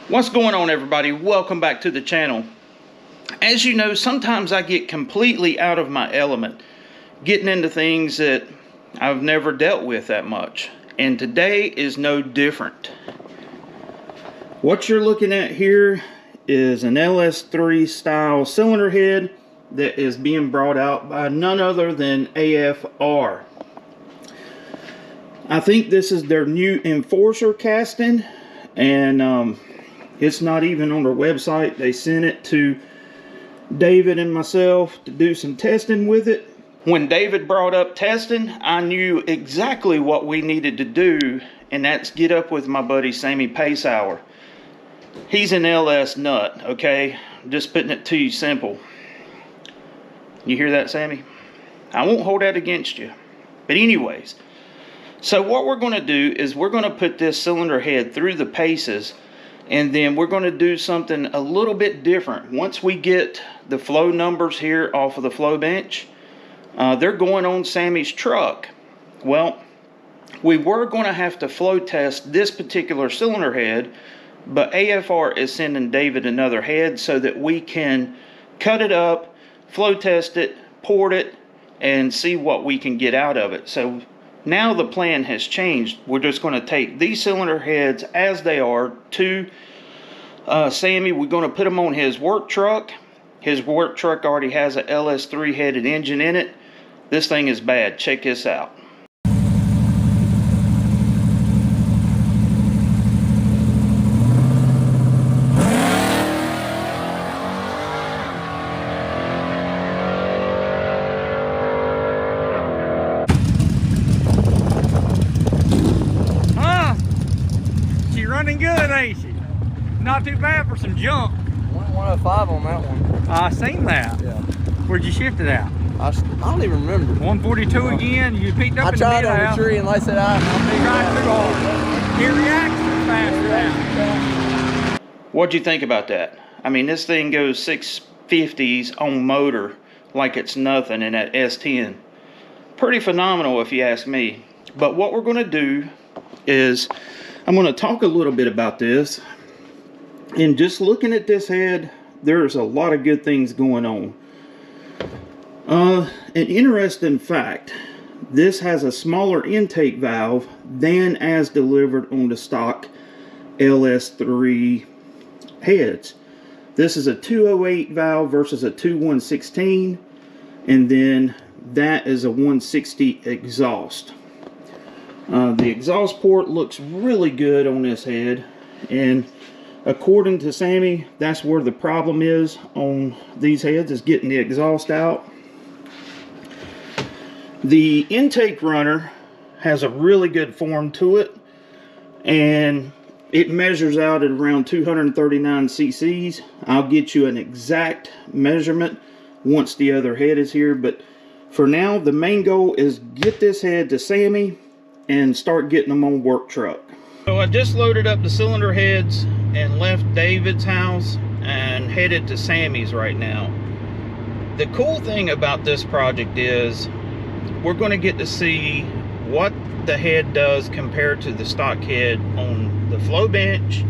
What's going on, everybody? Welcome back to the channel. As you know, sometimes I get completely out of my element, getting into things that I've never dealt with that much, and today is no different. What you're looking at here is an LS3 style cylinder head that is being brought out by none other than AFR. I think this is their new Enforcer casting, and it's not even on their website. They sent it to David and myself to do some testing with it. When David brought up testing, I knew exactly what we needed to do, and that's get up with my buddy Sammy Pasour. He's an LS nut, okay? Just putting it to you simple. You hear that, Sammy? I won't hold that against you. But anyways, so what we're going to do is we're going to put this cylinder head through the paces, and then we're going to do something a little bit different. Once we get the flow numbers here off of the flow bench, they're going on Sammy's truck. Well, we were going to have to flow test this particular cylinder head, but AFR is sending David another head so that we can cut it up, flow test it, port it, and see what we can get out of it. So now the plan has changed. We're just going to take these cylinder heads as they are to Sammy. We're going to put them on his work truck. His work truck already has a LS3 headed engine in it. This thing is bad. Check this out. Running good, ain't she? Not too bad for some junk. 105 on that one. I seen that. Yeah. Where'd you shift it out? I don't even remember. 142 again. You picked up. I tried on the tree and they said I tried too hard. It reacts faster now. What'd you think about that? I mean, this thing goes 650s on motor like it's nothing in that S10. Pretty phenomenal if you ask me. But what we're going to do is I'm going to talk a little bit about this. And just looking at this head, there's a lot of good things going on. An interesting fact, this has a smaller intake valve than as delivered on the stock LS3 heads. This is a 208 valve versus a 2116, and then that is a 160 exhaust. The exhaust port looks really good on this head, and according to Sammy, that's where the problem is on these heads, is getting the exhaust out. The intake runner has a really good form to it, and it measures out at around 239 cc's. I'll get you an exact measurement once the other head is here, but for now the main goal is get this head to Sammy and start getting them on work truck. So I just loaded up the cylinder heads and left David's house and headed to Sammy's right now. The cool thing about this project is we're going to get to see what the head does compared to the stock head on the flow bench,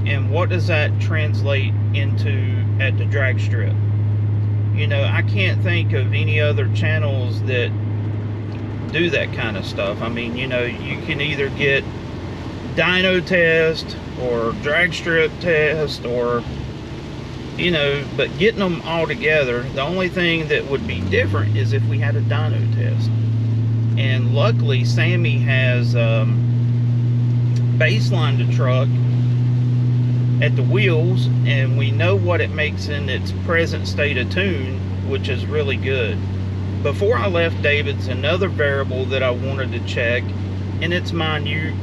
and what does that translate into at the drag strip. You know, I can't think of any other channels that do that kind of stuff. I mean, you know, you can either get dyno test or drag strip test, or, you know, but getting them all together, the only thing that would be different is if we had a dyno test. And luckily Sammy has baselined the truck at the wheels, and we know what it makes in its present state of tune, which is really good. Before I left David's, another variable that I wanted to check, and it's minute,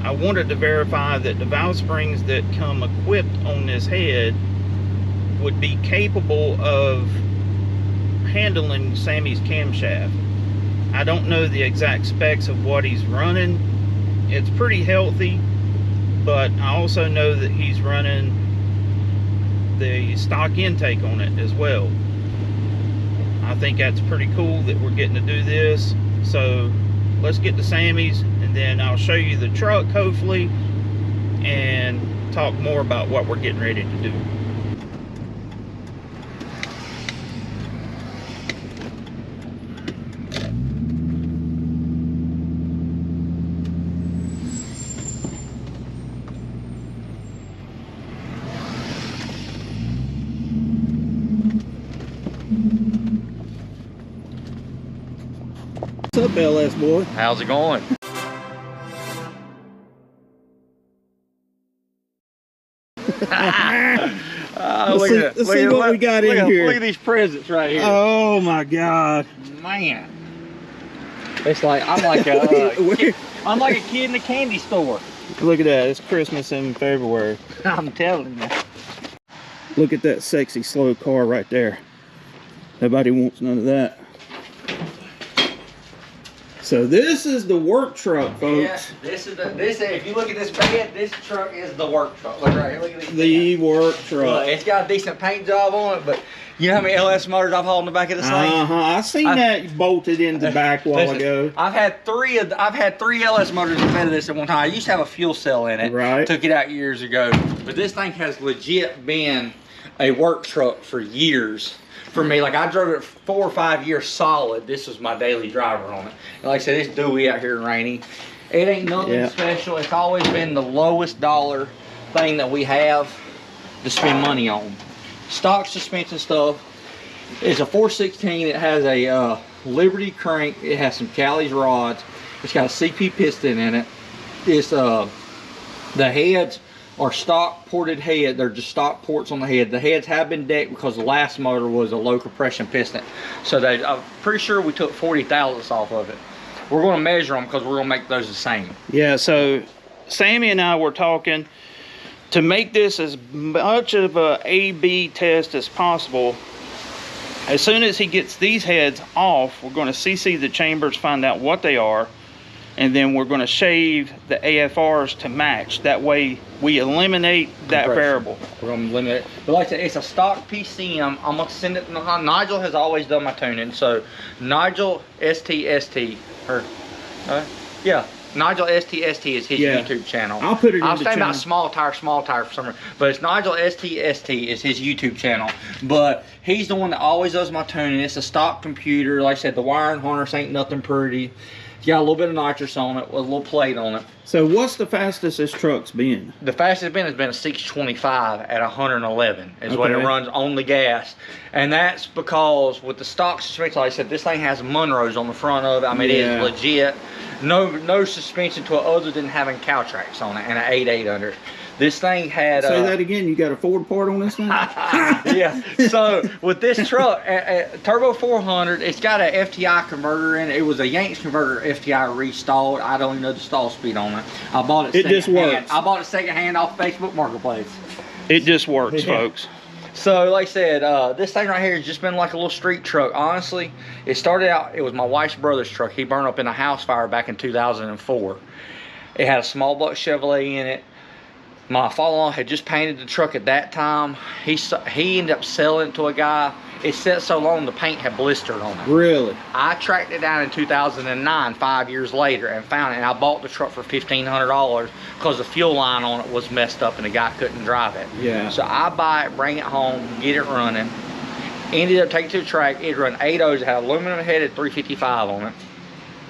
I wanted to verify that the valve springs that come equipped on this head would be capable of handling Sammy's camshaft. I don't know the exact specs of what he's running. It's pretty healthy, but I also know that he's running the stock intake on it as well. I think that's pretty cool that we're getting to do this. So let's get to Sammy's, and then I'll show you the truck hopefully, and talk more about what we're getting ready to do. What's up, LS boy? How's it going? Let's see what we got in here. Look at these presents right here. Oh my God, Man, it's like I'm like a I'm like a kid in a candy store. look at that! It's Christmas in February. I'm telling you. Look at that sexy slow car right there. Nobody wants none of that. So this is the work truck, folks. Yeah, this. If you look at this bed, this truck is the work truck. Look right here. Look at these. The work truck. Look, it's got a decent paint job on it, but you know how many LS motors I've hauled in the back of this thing? I seen that bolted in the back a while ago. I've had three LS motors in the bed of this at one time. I used to have a fuel cell in it. Right. Took it out years ago, but this thing has legit been a work truck for years. For me, like I drove it 4 or 5 years solid. This was my daily driver on it. And like I said, it's dewy out here and rainy. It ain't nothing special. It's always been the lowest dollar thing that we have to spend money on. Stock suspension stuff. It's a 416. It has a Liberty crank. It has some Cali's rods. It's got a CP piston in it. It's the heads are stock ported head. They're just stock ports on the head. The heads have been decked because the last motor was a low compression piston. So I'm pretty sure we took 40 thousandths off of it. We're going to measure them because we're going to make those the same. Yeah, so Sammy and I were talking to make this as much of a A/B test as possible. As soon as he gets these heads off, we're going to CC the chambers, find out what they are, and then we're going to shave the AFRs to match. That way we eliminate that variable. We're going to eliminate it. But like I said, it's a stock PCM. I'm going to send it. Nigel has always done my tuning. So Nigel STST, yeah, Nigel STST is his YouTube channel. I'll put it in I'm the saying channel. about small tire for some reason. But it's Nigel STST is his YouTube channel. But he's the one that always does my tuning. It's a stock computer. Like I said, the wiring harness ain't nothing pretty. It's got a little bit of nitrous on it with a little plate on it. So what's the fastest this truck's been? The fastest it's been has been a 625 at 111 is what it runs on the gas. And that's because with the stock suspension, like I said, this thing has Monroes on the front of it. I mean, it is legit. No suspension to it other than having cow tracks on it and an 8.8 under it. This thing had... Say that again, you got a Ford part on this thing? Yeah, so with this truck, Turbo 400, it's got an FTI converter in it. It was a Yanks converter FTI restalled. I don't even know the stall speed on it. I bought it secondhand. I bought it secondhand off Facebook Marketplace. It just works, folks. So like I said, this thing right here has just been like a little street truck. Honestly, it started out, it was my wife's brother's truck. He burned up in a house fire back in 2004. It had a small block Chevrolet in it. My father-in-law had just painted the truck at that time. He ended up selling it to a guy. It sat so long the paint had blistered on it. Really? I tracked it down in 2009, 5 years later, and found it. And I bought the truck for $1,500 because the fuel line on it was messed up and the guy couldn't drive it. Yeah. So I buy it, bring it home, get it running. Ended up taking it to the track. It run 8.0s. It had aluminum headed 355 on it.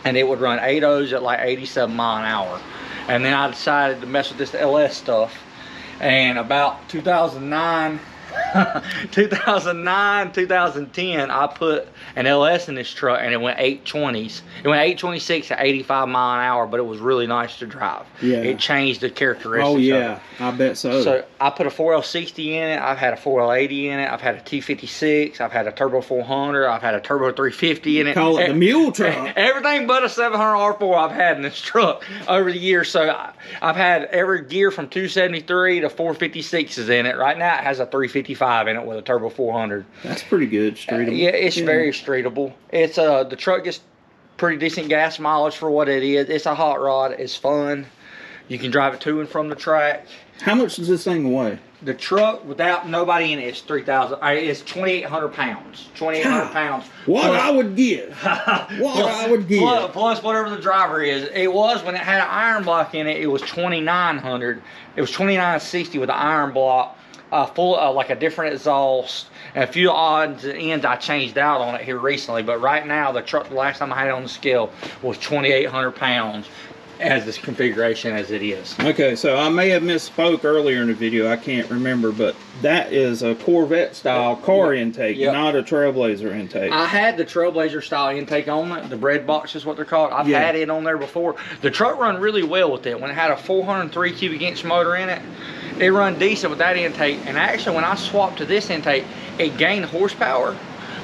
And it would run 8.0s at like 87 mile an hour. And then I decided to mess with this LS stuff. And about 2009, 2010, I put an LS in this truck and it went 820s. It went 826 at 85 mile an hour, but it was really nice to drive. Yeah. It changed the characteristics. Oh yeah, I bet so. So I put a 4L60 in it. I've had a 4L80 in it. I've had a T56. I've had a Turbo 400. I've had a Turbo 350 in it. Call it the mule truck. Everything but a 700 R4 I've had in this truck over the years. So I've had every gear from 273 to 456s in it. Right now it has a 355 in it with a Turbo 400. That's pretty good, streetable. Yeah, it's very streetable. It's the truck gets pretty decent gas mileage for what it is. It's a hot rod. It's fun. You can drive it to and from the track. How much does this thing weigh? The truck without nobody in it is 3,000. It's 2,800 pounds. 2,800 pounds. What I would give. What I would give. Plus whatever the driver is. It was when it had an iron block in it. It was 2,900. It was 2,960 with an iron block, full like a different exhaust and a few odds and ends I changed out on it here recently. But right now the truck, the last time I had it on the scale, was 2,800 pounds. As this configuration as it is. Okay, so I may have misspoke earlier in the video, I can't remember, but that is a Corvette style car intake, not a Trailblazer intake. I had the Trailblazer style intake on it, the bread box is what they're called. I've had it on there before. The truck run really well with it. When it had a 403 cubic inch motor in it, it run decent with that intake. And actually when I swapped to this intake, it gained horsepower,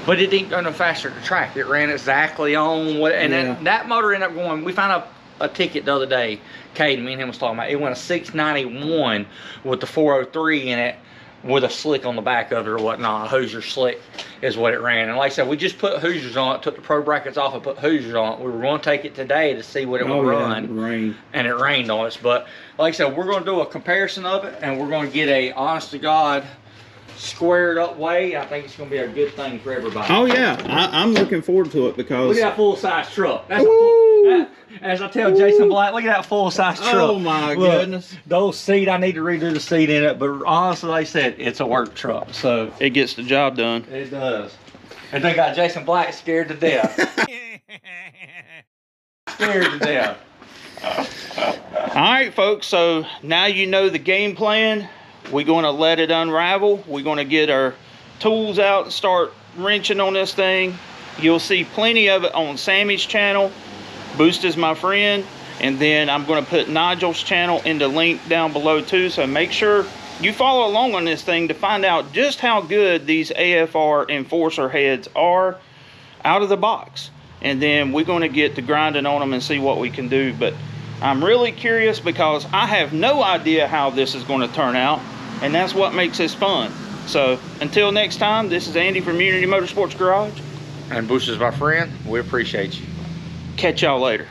but it didn't go no faster at the track. It ran exactly on what, and then that motor ended up going, we found a ticket the other day, Cade, me and him was talking about, it went a 691 with the 403 in it with a slick on the back of it or whatnot. A Hoosier slick is what it ran. And like I said, we just put Hoosiers on it, took the pro brackets off and put Hoosiers on it. We were going to take it today to see what it would run. And it rained on us. But like I said, we're going to do a comparison of it and we're going to get a honest to God squared up way. I think it's going to be a good thing for everybody. Oh yeah, I'm looking forward to it because look at that full size truck. That's as I tell Jason Black, look at that full size truck. Oh my goodness. Those seat, I need to redo the seat in it, but honestly, like I said, it's a work truck. So it gets the job done. It does. And they got Jason Black scared to death. Scared to death. All right, folks. So now you know the game plan. We're going to let it unravel. We're going to get our tools out and start wrenching on this thing. You'll see plenty of it on Sammy's channel. Boost is my friend. And then I'm going to put Nigel's channel in the link down below too. So make sure you follow along on this thing to find out just how good these AFR Enforcer heads are out of the box. And then we're going to get to grinding on them and see what we can do. But I'm really curious because I have no idea how this is going to turn out. And that's what makes this fun. So until next time, this is Andy from Unity Motorsports Garage. And Bush is my friend. We appreciate you. Catch y'all later.